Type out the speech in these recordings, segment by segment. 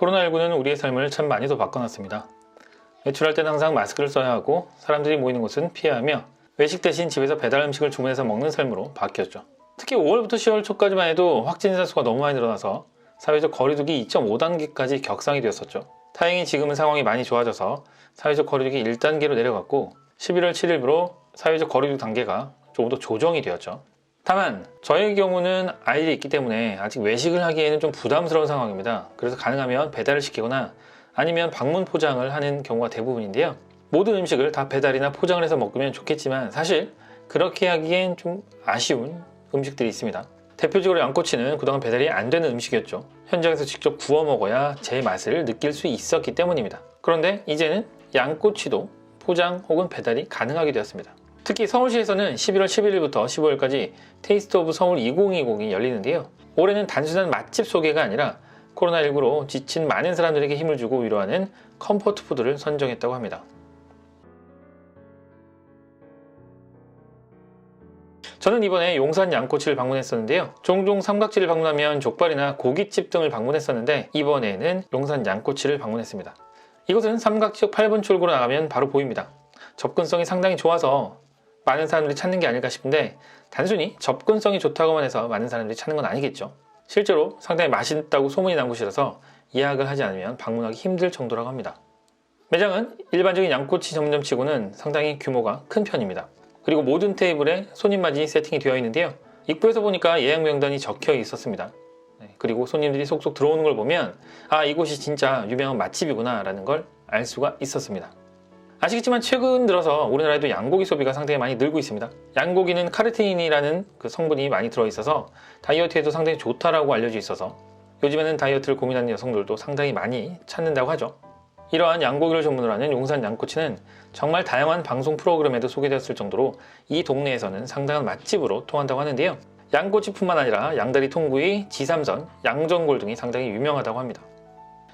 코로나19는 우리의 삶을 참 많이도 바꿔놨습니다. 외출할 때는 항상 마스크를 써야 하고 사람들이 모이는 곳은 피해야 하며 외식 대신 집에서 배달 음식을 주문해서 먹는 삶으로 바뀌었죠. 특히 5월부터 10월 초까지만 해도 확진자 수가 너무 많이 늘어나서 사회적 거리두기 2.5단계까지 격상이 되었었죠. 다행히 지금은 상황이 많이 좋아져서 사회적 거리두기 1단계로 내려갔고 11월 7일부로 사회적 거리두기 단계가 조금 더 조정이 되었죠. 다만 저의 경우는 아이들이 있기 때문에 아직 외식을 하기에는 좀 부담스러운 상황입니다. 그래서 가능하면 배달을 시키거나 아니면 방문 포장을 하는 경우가 대부분인데요. 모든 음식을 다 배달이나 포장을 해서 먹으면 좋겠지만 사실 그렇게 하기엔 좀 아쉬운 음식들이 있습니다. 대표적으로 양꼬치는 그동안 배달이 안 되는 음식이었죠. 현장에서 직접 구워 먹어야 제 맛을 느낄 수 있었기 때문입니다. 그런데 이제는 양꼬치도 포장 혹은 배달이 가능하게 되었습니다. 특히 서울시에서는 11월 11일부터 15일까지 테이스트 오브 서울 2020이 열리는데요. 올해는 단순한 맛집 소개가 아니라 코로나19로 지친 많은 사람들에게 힘을 주고 위로하는 컴포트 푸드를 선정했다고 합니다. 저는 이번에 용산 양꼬치를 방문했었는데요. 종종 삼각지를 방문하면 족발이나 고깃집 등을 방문했었는데 이번에는 용산 양꼬치를 방문했습니다. 이곳은 삼각지역 8번 출구로 나가면 바로 보입니다. 접근성이 상당히 좋아서 많은 사람들이 찾는 게 아닐까 싶은데 단순히 접근성이 좋다고만 해서 많은 사람들이 찾는 건 아니겠죠. 실제로 상당히 맛있다고 소문이 난 곳이라서 예약을 하지 않으면 방문하기 힘들 정도라고 합니다. 매장은 일반적인 양꼬치 전문점치고는 상당히 규모가 큰 편입니다. 그리고 모든 테이블에 손님 맞이 세팅이 되어 있는데요. 입구에서 보니까 예약 명단이 적혀 있었습니다. 그리고 손님들이 속속 들어오는 걸 보면 아, 이곳이 진짜 유명한 맛집이구나 라는 걸 알 수가 있었습니다. 아시겠지만 최근 들어서 우리나라에도 양고기 소비가 상당히 많이 늘고 있습니다. 양고기는 카르티닌이라는 그 성분이 많이 들어있어서 다이어트에도 상당히 좋다라고 알려져 있어서 요즘에는 다이어트를 고민하는 여성들도 상당히 많이 찾는다고 하죠. 이러한 양고기를 전문으로 하는 용산 양꼬치는 정말 다양한 방송 프로그램에도 소개되었을 정도로 이 동네에서는 상당한 맛집으로 통한다고 하는데요. 양꼬치뿐만 아니라 양다리 통구이, 지삼선, 양전골 등이 상당히 유명하다고 합니다.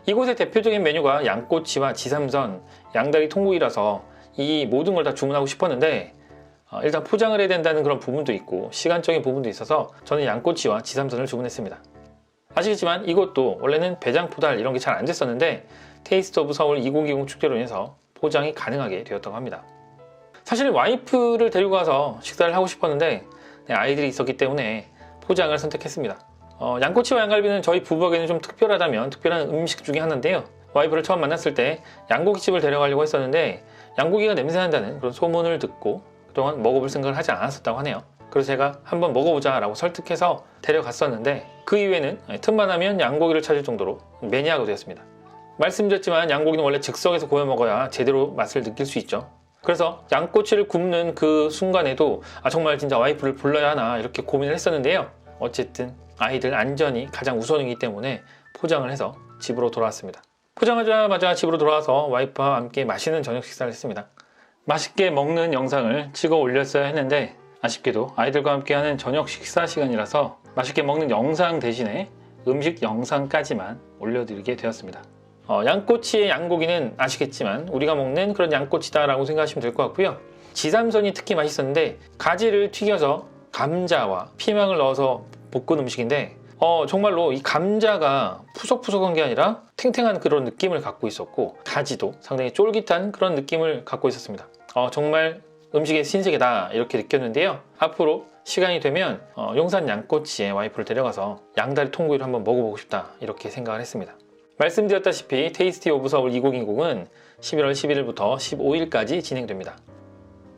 이곳의 대표적인 메뉴가 양꼬치와 지삼선, 양다리 통구이라서 이 모든 걸 다 주문하고 싶었는데 일단 포장을 해야 된다는 그런 부분도 있고 시간적인 부분도 있어서 저는 양꼬치와 지삼선을 주문했습니다. 아시겠지만 이것도 원래는 배장 포달 이런 게 잘 안 됐었는데 테이스트 오브 서울 2020 축제로 인해서 포장이 가능하게 되었다고 합니다. 사실 와이프를 데리고 가서 식사를 하고 싶었는데 아이들이 있었기 때문에 포장을 선택했습니다. 양꼬치와 양갈비는 저희 부부에게는 좀 특별한 음식 중에 하나인데요. 와이프를 처음 만났을 때 양고기집을 데려가려고 했었는데 양고기가 냄새난다는 그런 소문을 듣고 그동안 먹어볼 생각을 하지 않았었다고 하네요. 그래서 제가 한번 먹어보자 라고 설득해서 데려갔었는데 그 이후에는 틈만 하면 양고기를 찾을 정도로 매니아가 되었습니다. 말씀드렸지만 양고기는 원래 즉석에서 구워 먹어야 제대로 맛을 느낄 수 있죠. 그래서 양꼬치를 굽는 그 순간에도 정말 진짜 와이프를 불러야 하나 이렇게 고민을 했었는데요. 어쨌든 아이들 안전이 가장 우선이기 때문에 포장을 해서 집으로 돌아왔습니다. 포장하자마자 집으로 돌아와서 와이프와 함께 맛있는 저녁 식사를 했습니다. 맛있게 먹는 영상을 찍어 올렸어야 했는데 아쉽게도 아이들과 함께하는 저녁 식사 시간이라서 맛있게 먹는 영상 대신에 음식 영상까지만 올려드리게 되었습니다. 양꼬치의 양고기는 아시겠지만 우리가 먹는 그런 양꼬치다 라고 생각하시면 될 것 같고요. 지삼선이 특히 맛있었는데 가지를 튀겨서 감자와 피망을 넣어서 볶은 음식인데 정말로 이 감자가 푸석푸석한 게 아니라 탱탱한 그런 느낌을 갖고 있었고 가지도 상당히 쫄깃한 그런 느낌을 갖고 있었습니다. 정말 음식의 신세계다 이렇게 느꼈는데요. 앞으로 시간이 되면 용산 양꼬치에 와이프를 데려가서 양다리 통구이를 한번 먹어보고 싶다 이렇게 생각을 했습니다. 말씀드렸다시피 테이스티 오브 서울 2020은 11월 11일부터 15일까지 진행됩니다.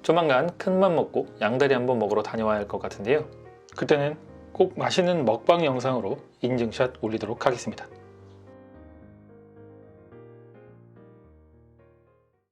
조만간 큰맘 먹고 양다리 한번 먹으러 다녀와야 할 것 같은데요. 그때는 꼭 맛있는 먹방 영상으로 인증샷 올리도록 하겠습니다.